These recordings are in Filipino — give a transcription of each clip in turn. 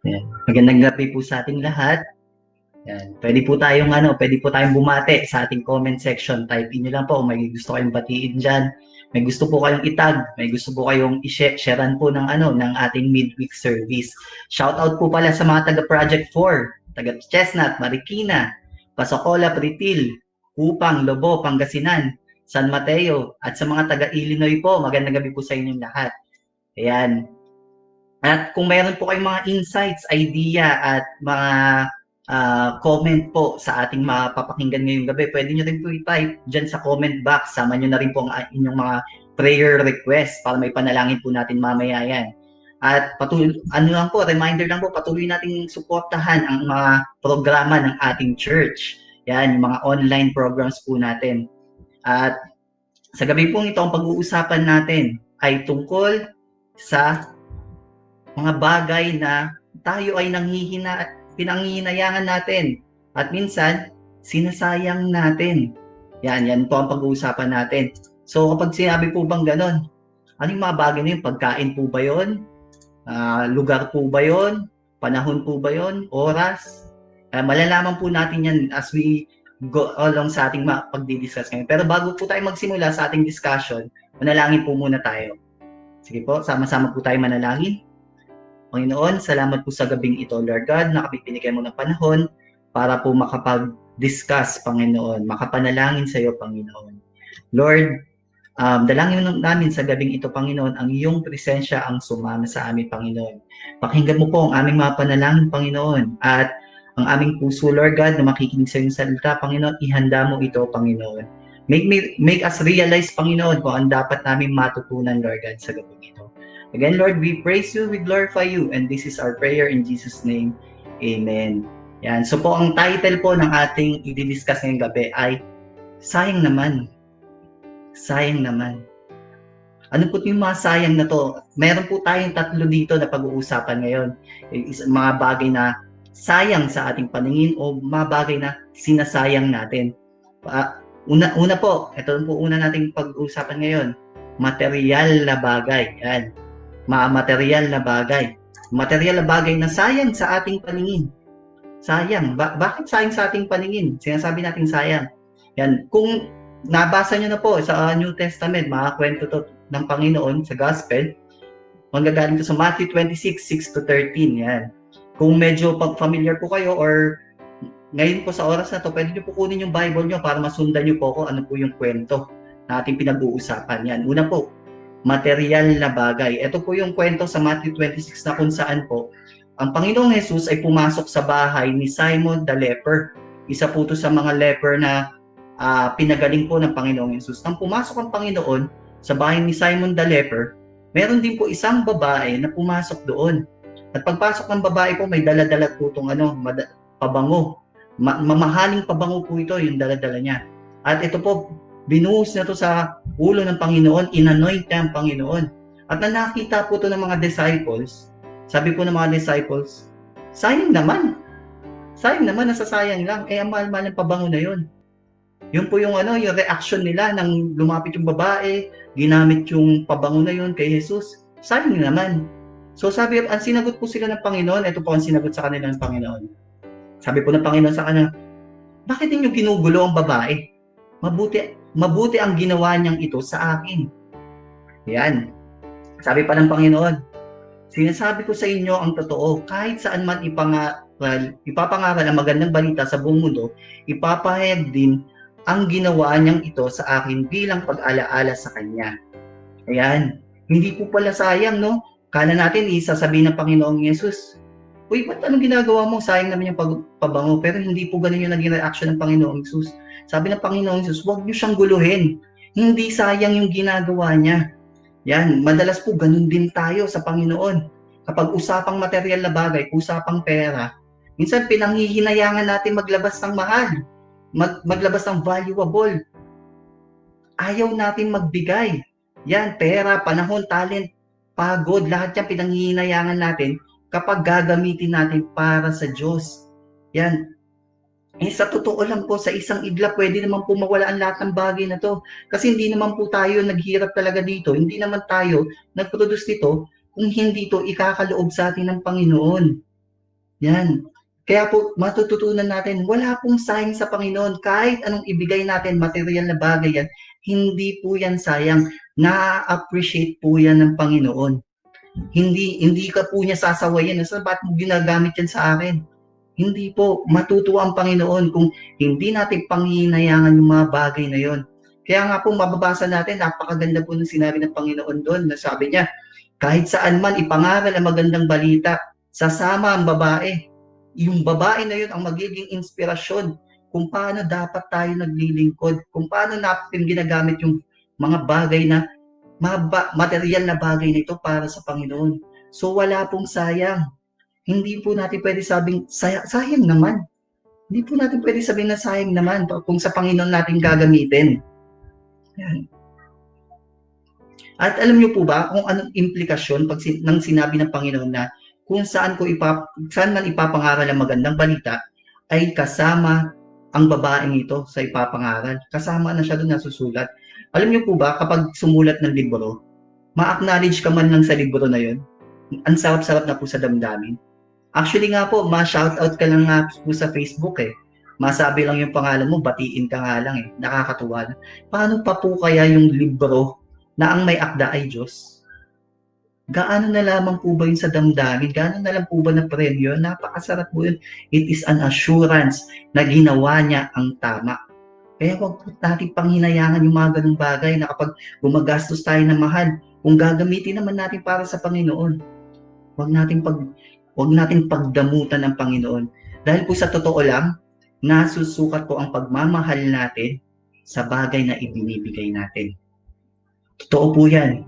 Ayan. Magandang gabi po sa ating lahat. Ayan. Pwede po tayong bumate sa ating comment section. Type in nyo lang po kung may gusto kayong batiin dyan. May gusto po kayong itag, may gusto po kayong i-sharean po ng ating midweek service. Shout out po pala sa mga taga Project 4, taga Chestnut, Marikina, Pasocola, Pritil, Kupang, Lobo, Pangasinan, San Mateo, at sa mga taga Illinois po, magandang gabi po sa inyong lahat. Ayan. At kung mayroon po kayong mga insights, idea at mga comment po sa ating mapapakinggan ngayong gabi, pwede nyo rin po i-type dyan sa comment box. Sama nyo na rin po ang inyong mga prayer request para may panalangin po natin mamaya yan. At reminder lang po, patuloy nating suportahan ang mga programa ng ating church. Yan, yung mga online programs po natin. At sa gabi pong ito, ang pag-uusapan natin ay tungkol sa mga bagay na tayo ay pinanghihinayangan natin at minsan sinasayang natin. Yan po ang pag-uusapan natin. So kapag sinabi po bang ganon, anong mga bagay na yun? Pagkain po ba yun? Lugar po ba yun? Panahon po ba yun? Oras? Malalaman po natin yan as we go along sa ating pagdi-discuss ngayon. Pero bago po tayo magsimula sa ating discussion, manalangin po muna tayo. Sige po, sama-sama po tayo manalangin. Panginoon, salamat po sa gabing ito, Lord God, na kami binigyan mo ng panahon para po makapag-discuss, Panginoon, makapanalangin sa iyo, Panginoon. Lord, dalangin namin sa gabing ito, Panginoon, ang iyong presensya ang sumama sa amin, Panginoon. Pakinggan mo po ang aming mga panalangin, Panginoon, at ang aming puso, Lord God, na makikinig sa iyong salita, Panginoon, ihanda mo ito, Panginoon. Make us realize, Panginoon, kung ang dapat namin matutunan, Lord God, sa gabing ito. Again, Lord, we praise you, we glorify you, and this is our prayer in Jesus' name. Amen. Yan. So po, ang title po ng ating i-discuss ngayong gabi ay Sayang Naman. Sayang Naman. Ano po yung mga sayang na to? Meron po tayong tatlo dito na pag-uusapan ngayon. Mga bagay na sayang sa ating paningin o mga bagay na sinasayang natin. Una po, ito po una nating pag-uusapan ngayon. Material na bagay. Yan. Material na bagay. Material na bagay na sayang sa ating paningin. Sayang. Bakit sayang sa ating paningin? Sinasabi natin sayang. Yan. Kung nabasa nyo na po sa New Testament, mga kwento to ng Panginoon sa Gospel, manggagaling to sa Matthew 26, 6-13. Yan. Kung medyo familiar po kayo or ngayon po sa oras na to, pwede nyo po kunin yung Bible nyo para masundan nyo po kung ano po yung kwento na ating pinag-uusapan. Yan. Una po, material na bagay. Ito po yung kwento sa Matthew 26 na kung saan po ang Panginoong Jesus ay pumasok sa bahay ni Simon the leper. Isa po ito sa mga leper na pinagaling po ng Panginoong Jesus. Nang pumasok ang Panginoon sa bahay ni Simon the leper, meron din po isang babae na pumasok doon. At pagpasok ng babae po, may dala-dala po itong pabango. Mamahaling pabango po ito, yung dala-dala niya. At ito po, binuhos na to sa ulo ng Panginoon, inanoint niya ang Panginoon. At na nakita po to ng mga disciples, sabi po ng mga disciples, sayang naman, nasasayang lang, ang mahal-mahal ng pabango na yun. Yun po yung yung reaction nila nang lumapit yung babae, ginamit yung pabango na yun kay Jesus, sayang naman. So sabi, ang sinagot po sila ng Panginoon, ito po ang sinagot sa kanila ng Panginoon. Sabi po ng Panginoon sa kanila, bakit ninyo ginugulo ang babae? Mabuti ang ginawa niyang ito sa akin. Yan. Sabi pa ng Panginoon, sinasabi ko sa inyo ang totoo, kahit saan man ipapangaral ang magandang balita sa buong mundo, ipapahayag din ang ginawa niyang ito sa akin bilang pag-alaala sa Kanya. Ayan. Hindi po pala sayang, no? Kala natin, isasabihin ng Panginoong Yesus, uy, ba't anong ginagawa mo? Sayang naman yung pabango. Pero hindi po ganun yung naging reaction ng Panginoong Jesus. Sabi ng Panginoong Jesus, huwag niyo siyang guluhin. Hindi sayang yung ginagawa niya. Yan, madalas po ganun din tayo sa Panginoon. Kapag usapang material na bagay, usapang pera, minsan pinanghihinayangan natin maglabas ng mahal, maglabas ng valuable. Ayaw natin magbigay. Yan, pera, panahon, talent, pagod, lahat yan pinanghihinayangan natin kapag gagamitin natin para sa Diyos. Yan. Sa totoo lang po, sa isang idla, pwede naman po mawala ang lahat ng bagay na to. Kasi hindi naman po tayo naghirap talaga dito. Hindi naman tayo nag-produce dito kung hindi to ikakaloob sa atin ng Panginoon. Yan. Kaya po, matututunan natin, wala pong sayang sa Panginoon. Kahit anong ibigay natin, material na bagay yan, hindi po yan sayang. Na-appreciate po yan ng Panginoon. Hindi ka po niya sasawayin. So, ba't mo ginagamit yan sa akin? Hindi po. Matutuwa ang Panginoon kung hindi natin panghihinayangan yung mga bagay na yon. Kaya nga po, mababasa natin, napakaganda po ng sinabi ng Panginoon doon, na sabi niya, kahit saan man ipangaral ang magandang balita, sasama ang babae. Yung babae na yun ang magiging inspirasyon kung paano dapat tayo naglilingkod, kung paano natin ginagamit yung mga bagay na, material na bagay nito para sa Panginoon. So wala pong sayang. Hindi po natin pwede sabing, sayang naman. Hindi po natin pwede sabihin na sayang naman kung sa Panginoon natin gagamitin. Yan. At alam niyo po ba kung anong implikasyon ng sinabi ng Panginoon na kung saan man ipapangaral ang magandang balita ay kasama ang babaeng ito sa ipapangaral. Kasama na siya doon nasusulat. Alam niyo po ba kapag sumulat ng libro, ma-acknowledge ka man lang sa libro na yun, ang sarap-sarap na po sa damdamin. Actually nga po, ma-shoutout ka lang nga po sa Facebook eh. Masabi lang yung pangalan mo, batiin ka nga lang eh. Nakakatuwa na. Paano pa po kaya yung libro na ang may akda ay Diyos? Gaano na lamang po ba yun sa damdamin? Gaano na lang po ba na premyo? Napakasarap po yun. It is an assurance na ginawa niya ang tama. Kaya huwag po natin panghinayangan yung mga ganung bagay na kapag gumagastos tayo ng mahal, kung gagamitin naman natin para sa Panginoon, huwag natin pagdamutan ng Panginoon. Dahil po sa totoo lang, nasusukat po ang pagmamahal natin sa bagay na ibinibigay natin. Totoo po yan.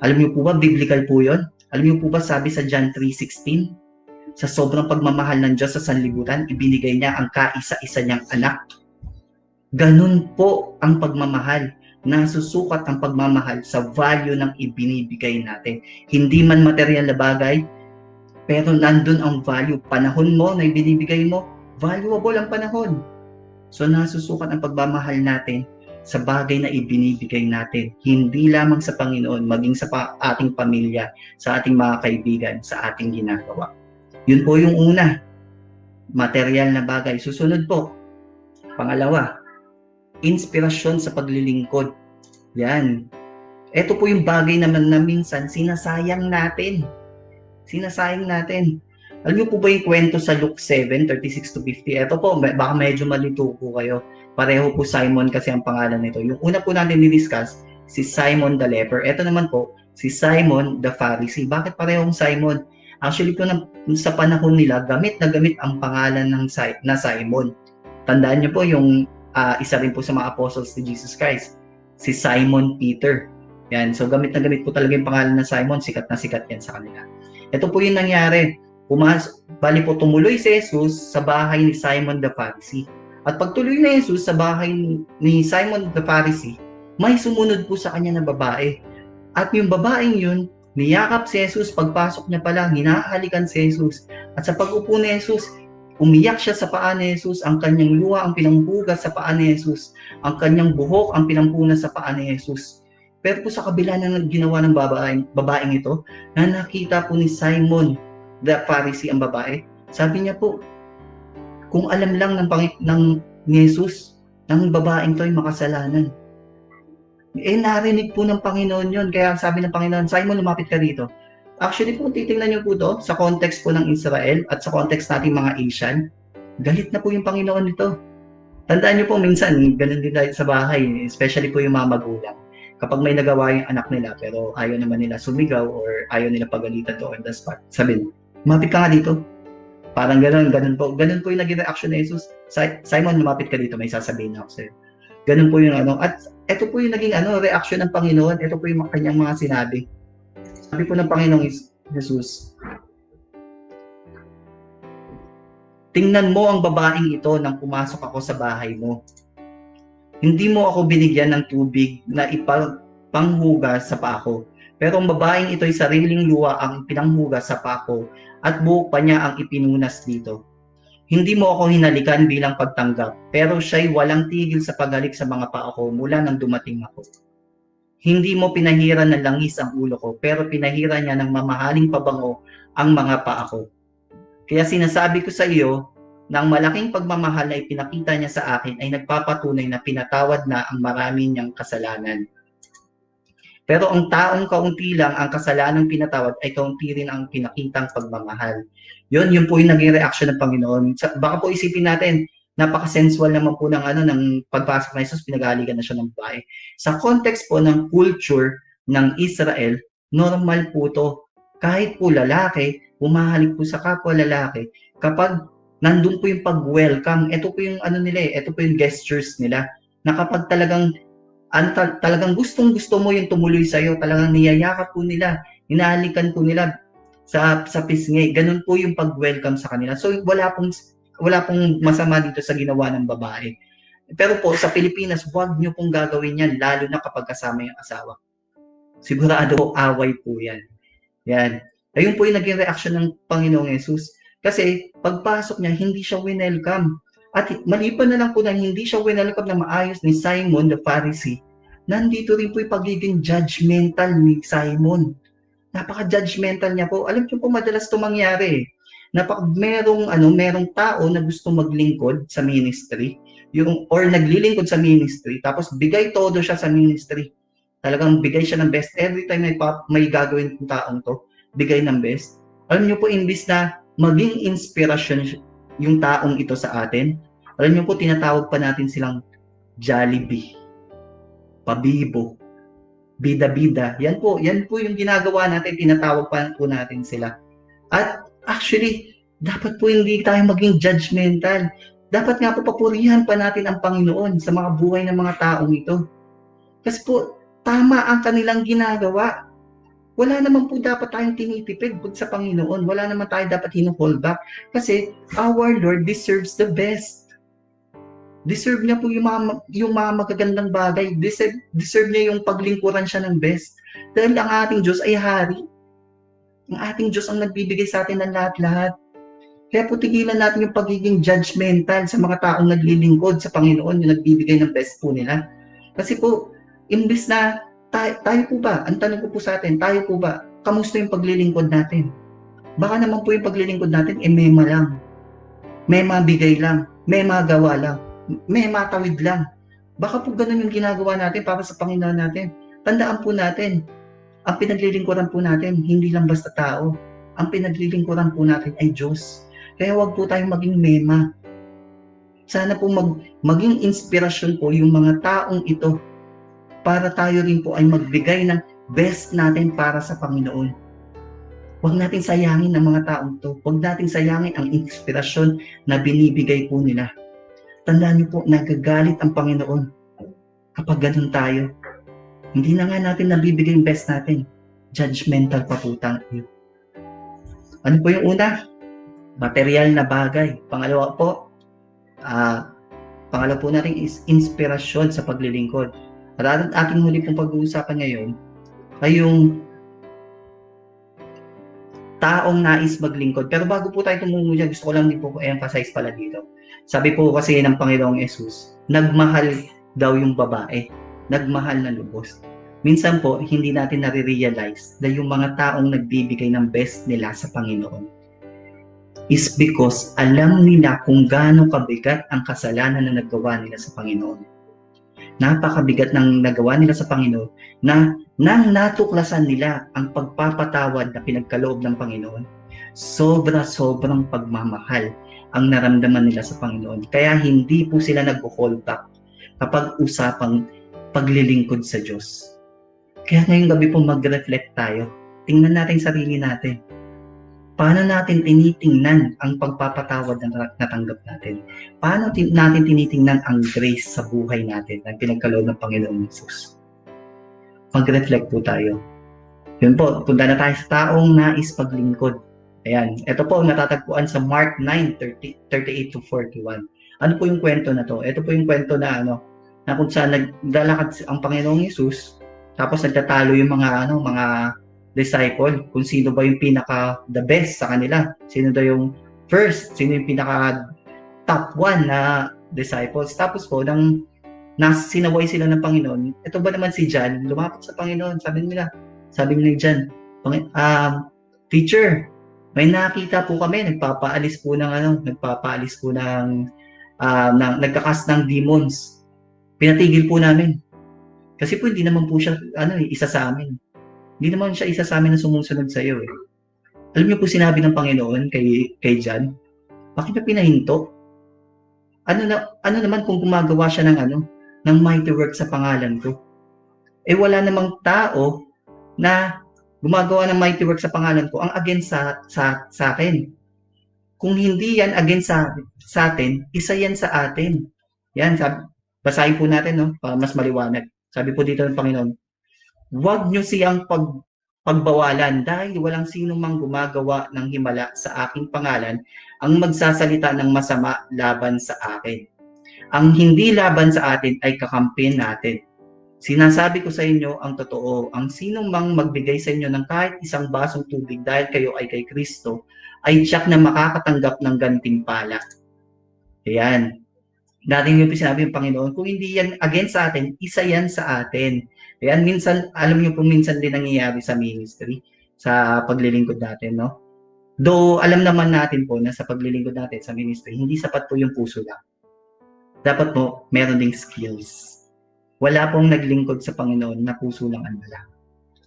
Alam niyo po ba, biblical po yun? Alam niyo po ba, sabi sa John 3:16, sa sobrang pagmamahal ng Diyos sa sanlibutan, ibinigay niya ang kaisa-isa niyang anak. Ganun po ang pagmamahal. Nasusukat ang pagmamahal sa value ng ibinibigay natin. Hindi man material na bagay, pero nandun ang value. Panahon mo na ibinibigay mo, valuable ang panahon. So nasusukat ang pagmamahal natin sa bagay na ibinibigay natin. Hindi lamang sa Panginoon, maging sa ating pamilya, sa ating mga kaibigan, sa ating ginagawa. Yun po yung una, material na bagay. Susunod po, pangalawa, inspirasyon sa paglilingkod. Yan. Ito po yung bagay naman na minsan sinasayang natin. Alam niyo po ba yung kwento sa Luke 7:36-50? Ito po, baka medyo malito po kayo. Pareho po Simon kasi ang pangalan nito. Yung una po natin ni-discuss, si Simon the leper. Ito naman po, si Simon the Pharisee. Bakit parehong Simon? Actually po sa panahon nila, gamit na gamit ang pangalan na Simon. Tandaan niyo po yung isa rin po sa mga apostles ni Jesus Christ, si Simon Peter. Yan, so gamit na gamit po talaga yung pangalan na Simon, sikat na sikat yan sa kanila. Ito po yung nangyari. Bali po tumuloy si Jesus sa bahay ni Simon the Pharisee. At pagtuloy na Jesus sa bahay ni Simon the Pharisee, may sumunod po sa kanya na babae. At yung babaeng yun, niyakap si Jesus, pagpasok niya pala, hinahalikan si Jesus. At sa pag-upo ni Jesus, umiyak siya sa paa ni Jesus, ang kanyang luha ang pinanghugas sa paa ni Jesus, ang kanyang buhok ang pinampunas sa paa ni Jesus. Pero po sa kabila ng ginawa ng babaeng ito, na nakita po ni Simon the Pharisee ang babae, sabi niya po, kung alam lang ng Jesus, ng babaeng to ay makasalanan. Narinig po ng Panginoon yun. Kaya sabi ng Panginoon, Simon, lumapit ka dito. Actually po, titingnan niyo po to sa context po ng Israel at sa context nating mga Asian, galit na po yung Panginoon nito. Tandaan niyo po, minsan, ganun din tayo sa bahay, especially po yung mga magulang. Kapag may nagawa yung anak nila, pero ayaw naman nila sumigaw or ayaw nila pagalitan to on the spot, sabihin, lumapit ka nga dito. Parang ganun po. Ganun po yung naging reaction ni Jesus. Simon, lumapit ka dito, may sasabihin ako sa'yo. Ganun po yung At ito po yung naging reaction ng Panginoon. Ito po yung kanyang mga sinabi. Sabi po ng Panginoong Jesus, tingnan mo ang babaeng ito nang pumasok ako sa bahay mo. Hindi mo ako binigyan ng tubig na ipanghugas sa paa ko. Pero ang babaeng ito ay sariling luha ang pinanghugas sa paa ko at buhok pa niya ang ipinunas dito. Hindi mo ako hinalikan bilang pagtanggap, pero siya'y walang tigil sa paghalik sa mga paa ko mula nang dumating ako. Hindi mo pinahiran ng langis ang ulo ko, pero pinahiran niya ng mamahaling pabango ang mga paa ko. Kaya sinasabi ko sa iyo, na ang malaking pagmamahal na ipinakita niya sa akin ay nagpapatunay na pinatawad na ang marami niyang kasalanan. Pero ang taong kaunti lang ang kasalanang pinatawad ay kaunti rin ang pinakitang pagmamahal. Yun po yung naging reaction ng Panginoon. Baka po isipin natin, napaka-sensual naman po ng ng pagpasok ng Jesus, pinag-aaligan na siya ng babae. Sa context po ng culture ng Israel, normal po to. Kahit po lalaki, humahalik po sa kapwa lalaki, kapag nandun po yung pag-welcome, ito po yung ito po yung gestures nila, na kapag talagang gustong-gusto mo yung tumuloy sa'yo, talagang niyayakap po nila, hinahalikan po nila sa pisngi. Ganun po yung pag-welcome sa kanila. So wala pong masama dito sa ginawa ng babae. Pero po sa Pilipinas, huwag nyo pong gagawin yan, lalo na kapag kasama yung asawa. Sigurado away po yan. Yan. Ayun po yung naging reaction ng Panginoong Jesus. Kasi pagpasok niya, hindi siya winelcome. At maliban na lang po na hindi siya winelcome na maayos ni Simon the Pharisee, nandito rin po yung pagiging judgmental ni Simon. Napaka-judgmental niya po. Alam niyo po, madalas ito mangyari. Merong tao na gusto maglingkod sa ministry, or naglilingkod sa ministry, tapos bigay todo siya sa ministry. Talagang bigay siya ng best. Every time may gagawin ng taong to, bigay ng best. Alam niyo po, imbis na maging inspirasyon yung taong ito sa atin, alam niyo po, tinatawag pa natin silang Jollibee, Pabibo, Bida-bida. Yan po yung ginagawa natin, tinatawag pa po natin sila. At actually, dapat po hindi tayo maging judgmental. Dapat nga po papurihan pa natin ang Panginoon sa mga buhay ng mga taong ito. Kasi po, tama ang kanilang ginagawa. Wala naman po dapat tayong tinitipid sa Panginoon. Wala naman tayo dapat hino-hold back. Kasi our Lord deserves the best. Deserve niya po yung mga magagandang bagay. Deserve niya yung paglingkuran siya ng best. Dahil ang ating Diyos ay hari. Ang ating Diyos ang nagbibigay sa atin ng lahat-lahat. Kaya po tigilan natin yung pagiging judgmental sa mga taong naglilingkod sa Panginoon, yung nagbibigay ng best po nila. Kasi po, imbis na tayo po ba, ang tanong ko po sa atin, tayo po ba, kamusta yung paglilingkod natin? Baka naman po yung paglilingkod natin, mema lang. May mabigay lang. May magawa lang. May matawid lang. Baka po ganun yung ginagawa natin para sa Panginoon natin. Tandaan po natin, ang pinaglilingkuran po natin, hindi lang basta tao. Ang pinaglilingkuran po natin ay Diyos. Kaya wag po tayong maging mema. Sana po maging inspirasyon po yung mga taong ito para tayo rin po ay magbigay ng best natin para sa Panginoon. Huwag natin sayangin ang mga taong to. Huwag natin sayangin ang inspirasyon na binibigay po nila. Tandaan niyo po, nagagalit ang Panginoon kapag ganun tayo. Hindi na nga natin nabibigay yung best natin. Judgmental pa po tayo. Ano po yung una? Material na bagay. Pangalawa po natin is inspirasyon sa paglilingkod. At ating huli pong pag-uusapan ngayon ay yung taong nais maglingkod. Pero bago po tayo tumungo dyan, gusto ko lang din po emphasize pala dito. Sabi po kasi ng Panginoong Jesus, nagmahal daw yung babae. Nagmahal na lubos. Minsan po, hindi natin nare-realize na yung mga taong nagbibigay ng best nila sa Panginoon is because alam nila kung gaano kabigat ang kasalanan na nagawa nila sa Panginoon. Napakabigat ng nagawa nila sa Panginoon na nang natuklasan nila ang pagpapatawad na pinagkaloob ng Panginoon, sobrang pagmamahal ang naramdaman nila sa Panginoon. Kaya hindi po sila nag-hold back kapag usapang paglilingkod sa Diyos. Kaya ngayong gabi po mag-reflect tayo. Tingnan natin sarili natin. Paano natin tinitingnan ang pagpapatawad na natanggap natin? Paano natin tinitingnan ang grace sa buhay natin na pinagkaloob ng Panginoong Jesus? Mag-reflect po tayo. Yun po, punta na tayo sa taong nais paglingkod. Ayan, ito po natatagpuan sa Mark 9:38-41. Ano po yung kwento na to? Ito po yung kwento na na kung saan naglalakad ang Panginoong Jesus, tapos nagtatalo yung mga disciple, kung sino ba yung pinaka the best sa kanila. Sino daw yung first, sino yung pinaka top 1 na disciples. Tapos po, nang sinaway sila ng Panginoon, ito ba naman si John, lumapit sa Panginoon, sabi nila ni John, Teacher, May nakita po kami, nagpapaalis po ng nagkakas ng demons. Pinatigil po namin. Kasi po hindi naman po siya isa sa amin. Hindi naman siya isa sa amin na sumusunod sa iyo. Alam niyo po sinabi ng Panginoon kay John, bakit niya pinahinto? Ano naman kung gumagawa siya ng mighty work sa pangalan ko? Wala namang tao na gumagawa ng mighty work sa pangalan ko ang against sa akin. Kung hindi yan against sa atin, isa yan sa atin. Yan, basahin po natin, no, para mas maliwanag. Sabi po dito ng Panginoon, huwag nyo siyang pagbawalan dahil walang sino mang gumagawa ng himala sa aking pangalan ang magsasalita ng masama laban sa akin. Ang hindi laban sa atin ay kakampi natin. Sinasabi ko sa inyo ang totoo, ang sino mang magbigay sa inyo ng kahit isang basong tubig dahil kayo ay kay Kristo, ay tiyak na makakatanggap ng gantimpala. Ayan. Dating yung sinabi ng Panginoon, kung hindi yan against sa atin, isa yan sa atin. Ayan, minsan, alam niyo po, minsan din nangyayari sa ministry, sa paglilingkod natin, no? Though, alam naman natin po na sa paglilingkod natin sa ministry, hindi sapat po yung puso lang. Dapat po, meron ding skills. Wala pong naglingkod sa Panginoon na puso lang ang dala.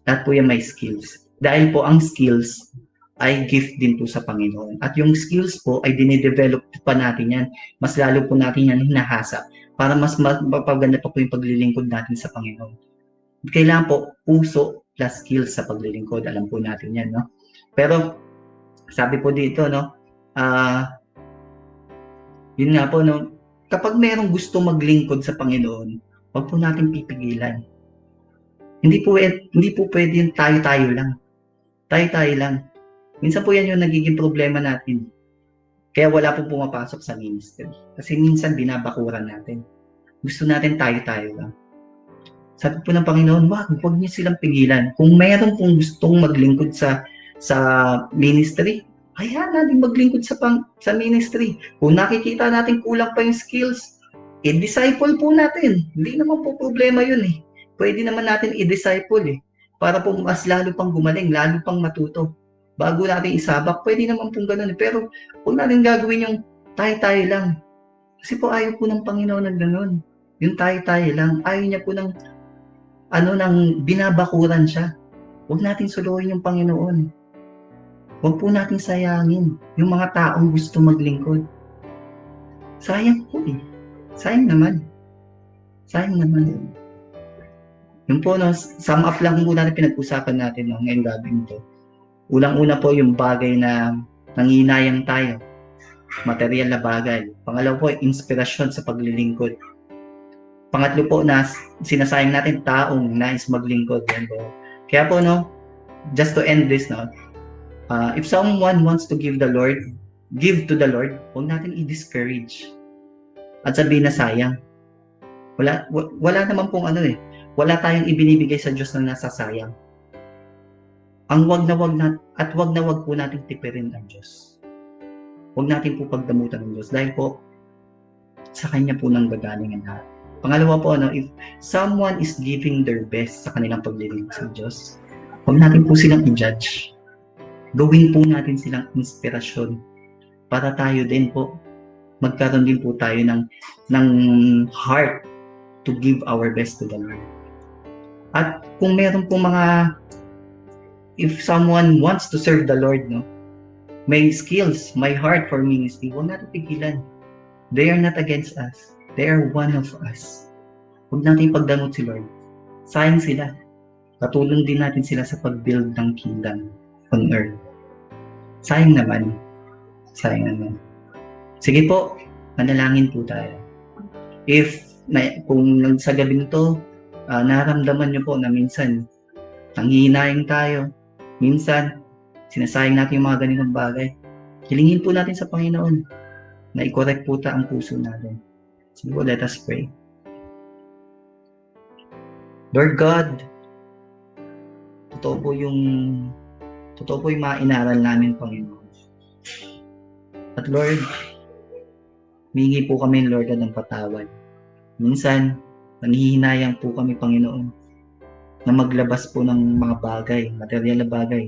Lahat po yan may skills. Dahil po ang skills ay gift din po sa Panginoon. At yung skills po ay dinidevelop pa natin yan. Mas lalo po natin yan hinahasa para mas mapaganda pa po yung paglilingkod natin sa Panginoon. Kailangan po puso plus skills sa paglilingkod. Alam po natin yan, no? Pero sabi po dito, no, yun nga po, no, kapag merong gusto maglingkod sa Panginoon, huwag po natin pipigilan. Hindi po pwede yung tayo-tayo lang. Tayo-tayo lang. Minsan po yan yung nagiging problema natin. Kaya wala pong pumapasok sa ministry. Kasi minsan binabakuran natin. Gusto natin tayo-tayo lang. Sabi po ng Panginoon, huwag niyo silang pigilan. Kung mayroon pong gustong maglingkod sa ministry, hayaan natin maglingkod sa ministry. Kung nakikita natin kulang pa yung skills, i-disciple po natin. Hindi naman po problema yun eh. Pwede naman natin i-disciple eh. Para po mas lalo pang gumaling, lalo pang matuto. Bago natin isabak, pwede naman pong ganun. Pero huwag natin gagawin yung tayo-tayo lang. Kasi po ayaw po ng Panginoon ng ganun. Yung tayo-tayo lang. Ayaw niya po ng binabakuran siya. Huwag natin suluhin yung Panginoon. Huwag po natin sayangin yung mga taong gusto maglingkod. Sayang po eh. Sayang naman. Yung po, no, sum up lang po natin pinag-usapan natin ngayong gabi nito. Ulang-una po yung bagay na nanginayang tayo. Material na bagay. Pangalawa po, inspirasyon sa paglilingkod. Pangatlo po na sinasayang natin taong nais maglingkod. Yan po. Kaya po, no, just to end this, no, if someone wants to give to the Lord, huwag natin i-discourage. At sabihin na sayang. Wala naman pong wala tayong ibinibigay sa Diyos na nasasayang. Ang wag na wag po nating tipirin ang Diyos. Wag natin po pagdamutan ng Diyos dahil po sa Kanya po nang gagaling ang lahat. Pangalawa po, if someone is giving their best sa kanilang paglilingkod sa Diyos, wag natin po silang i-judge. Gawin po natin silang inspirasyon para tayo din po magkaroon din po tayo ng heart to give our best to the Lord. At kung meron po if someone wants to serve the Lord, no, may skills, may heart for ministry, huwag natin pigilan. They are not against us. They are one of us. Huwag natin pagdamot si Lord. Sayang sila. Katulong din natin sila sa pag-build ng kingdom on earth. Sayang naman. Sige po, manalangin po tayo. Kung sa gabi nito, naramdaman nyo po na minsan, nanghihinayang tayo, minsan, sinasayang natin yung mga ganitong bagay. Hilingin po natin sa Panginoon na i-correct po ang puso natin. Sige po, let us pray. Lord God, totoo po yung mga inaral namin, Panginoon. At Lord, humingi po kami, Lord, ng patawad. Minsan, nanghihinayang po kami, Panginoon, na maglabas po ng mga bagay, material na bagay.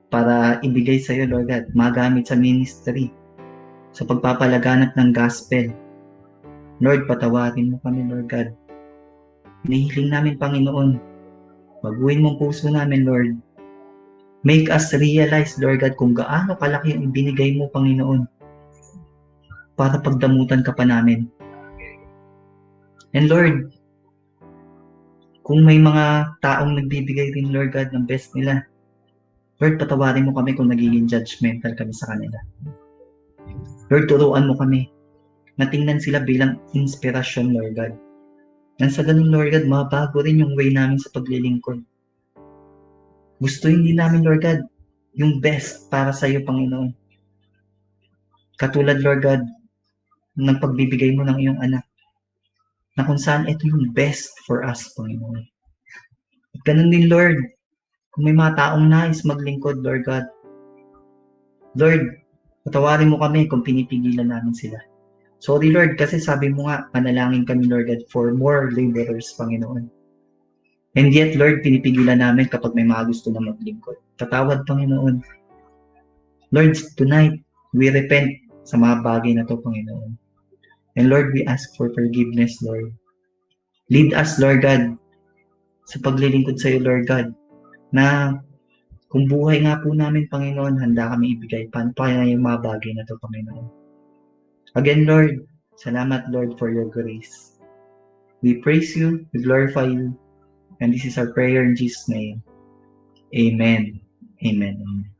para ibigay sa iyo, Lord God, magamit sa ministry, sa pagpapalaganap ng gospel. Lord, patawarin mo kami, Lord God. Hinihiling namin, Panginoon, baguhin mong puso namin, Lord. Make us realize, Lord God, kung gaano kalaki ang ibinigay mo, Panginoon, para pagdamutan ka pa namin. And Lord, kung may mga taong nagbibigay rin, Lord God, ng best nila, Lord, patawarin mo kami kung nagiging judgmental kami sa kanila. Lord, turuan mo kami na tingnan sila bilang inspirasyon, Lord God. Nang sa ganun, Lord God, mabago rin yung way namin sa paglilingkod. Gustuin din namin, Lord God, yung best para sa iyo, Panginoon. Katulad, Lord God, ng pagbibigay mo ng iyong anak, na kung saan ito yung best for us, Panginoon. At ganun din, Lord, kung may mga taong nais maglingkod, Lord God, Lord, patawarin mo kami kung pinipigilan namin sila. Sorry, Lord, kasi sabi mo nga, panalangin kami, Lord God, for more laborers, Panginoon. And yet, Lord, pinipigilan namin kapag may mga gusto na maglingkod. Patawad, Panginoon. Lord, tonight, we repent sa mga bagay na to, Panginoon. And Lord, we ask for forgiveness, Lord. Lead us, Lord God, sa paglilingkod sa iyo, Lord God, na kung buhay nga po namin, Panginoon, handa kami ibigay. Paano pa kaya yung mga bagay na to, Panginoon? Again, Lord, salamat, Lord, for your grace. We praise you, we glorify you, and this is our prayer in Jesus' name. Amen. Amen. Amen.